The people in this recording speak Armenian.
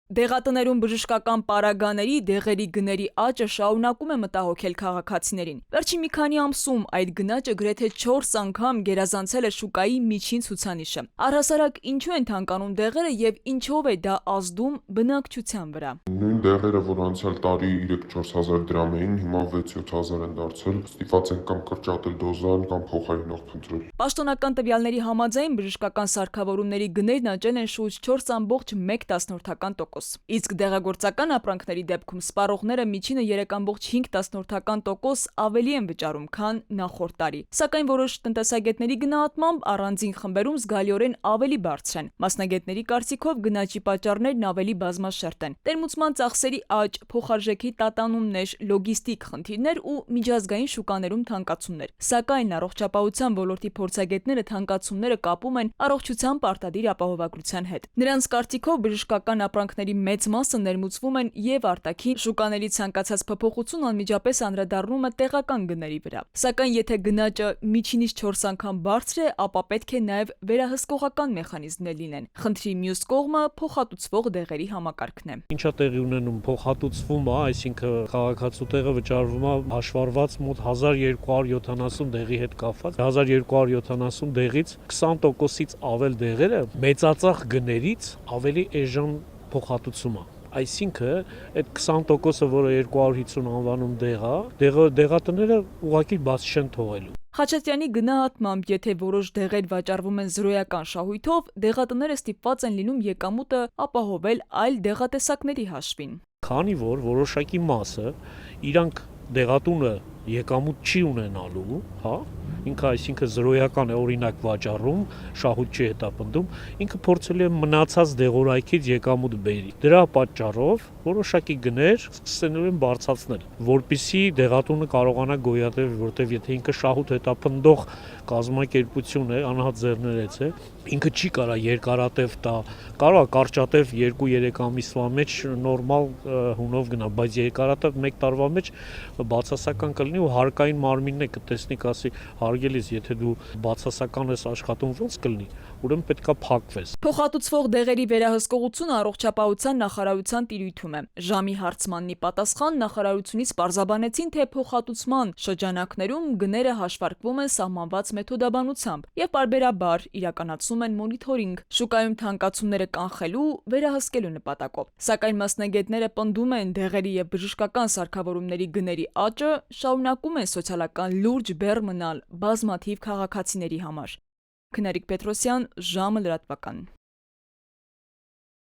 Դեղատներում բժշկական պարագաների դեղերի գների աճը շարունակում է մտահոգել քաղաքացիներին։ Վերջին մի քանի ամսում այդ գնաճը գրեթե 4 անգամ գերազանցել է շուկայի միջին ցուցանիշը։ Առհասարակ ինչու են թանկանում դեղերը եւ ինչով է դա ազդում բնակչության վրա։ Նույն դեղերը, որ անցյալ տարի 3-4 հազար դրամ էին, հիմա 6-7 հազար են դարձել, ստիպված են կամ կրճատել դոզան, կամ փոխարինող փնտրել։ Պաշտոնական տվյալների համաձայն բժշկական սարքավորումների գներն աճել են շուրջ 4,1%, իսկ դեղագործական ապրանքների դեպքում սպառողները միջինը 3,5% ավելի են վճարում, քան նախորդ տարի։ Սակայն որոշ տնտեսագետների գնահատմամբ առանձին խմբերում զգալիորեն ավելի բարձր են։ Մասնագետների կարծիքով գնաճի պատճառներն ավելի բազմաշերտ են։ Տերմուցման ծախսերի աճ, փոխարժեքի տատանումներ, լոգիստիկ խնդիրներ ու միջազգային շուկաներում թանկացումներ։ Սակայն առողջապահության ոլորտի փորձագետները թանկացումները կապում են առողջության պարտադիր ապահովագրության հետ։ Նրանց կարծիքով բժշկական ապրանքների մեծ մասը ներմուծվում են եւ արտաքին շուկաների ցանկացած փոփոխություն անմիջապես անդրադառնում է տեղական գների վրա։ Սակայն եթե գնաճը միջինից 4 անգամ բարձր է, ապա պետք է նաեւ վերահսկողական մեխանիզմներ լինեն։ Խնդրի մյուս կողմը փոխհատուցվող դեղերի համակարգն է։ Ինչա տեղի ունենում փոխհատուցվում է, այսինքն քաղաքացու տեղը վճարվում է հաշվառված մոտ 1270 դեղի հետ կապված։ 1270 դեղից 20%-ից ավել դեղերը մեծածախ գներից ավելի էժան փոխհատուցում է։ Այսինքն այդ 20%-ը, որը 250 անվանում դեղատները ուղղակի բաց չեն թողելու։ Խաչատրյանի գնահատմամբ, եթե որոշ դեղեր վաճառվում են զրոյական շահույթով, դեղատները ստիպված են լինում եկամուտը ապահովել այլ դեղատեսակների հաշվին։ Քանի որ որոշակի մասը իրանք դեղատունը եկամուտ չի ունենալու, հա, ինքը այսինքն զրոյական է օրինակ վաճառում, շահույթ չի հետապնդում, ինքը փորձել է մնացած դեղորայքից եկամուտ բերի։ Դրա պատճառով որոշակի գներ սկսելու են բարձրացնել, որպիսի դեղատունը կարողանա գոյատևել, որտեղ եթե ինքը շահույթ հետապնդող կազմակերպություն է, անհատ ձեռներեց է, ինքը չի կարա երկարատև տա, կարող է կարճատև 2-3 ամիսվա մեջ նորմալ հունով գնա, բայց երկարատև 1 տարվա մեջ բացասական կլինի ու հարկային մարմինն է կտեսնի, կասի հարգելիս, եթե դու բացասական ես աշխատում, ոնց կլինի, ուրեմն պետքա փակվես։ Փոխհատուցվող դեղերի վերահսկողությունը առողջապահության նախարարության տիրույթում է։ Ժամի հարցմաննի պատասխան նախարարությունից պարզաբանեցին, թե փոխհատուցման շրջանակներում գները հաշվարկվում են սահմանված մեթոդաբանությամբ եւ պարբերաբար իրականացում են մոնիթորինգ շուկայում թանկացումները կանխելու, վերահսկելու նպատակով։ Սակայն մասնագետները պնդում են, դեղերի եւ բժշկական սարքավորումների գների աճը շարունակում է սոցիալական լուրջ բեռ մնալ բազմաթիվ քաղաքացիների համար։ Քնարիկ Պետրոսյան, ժամը լրատվական։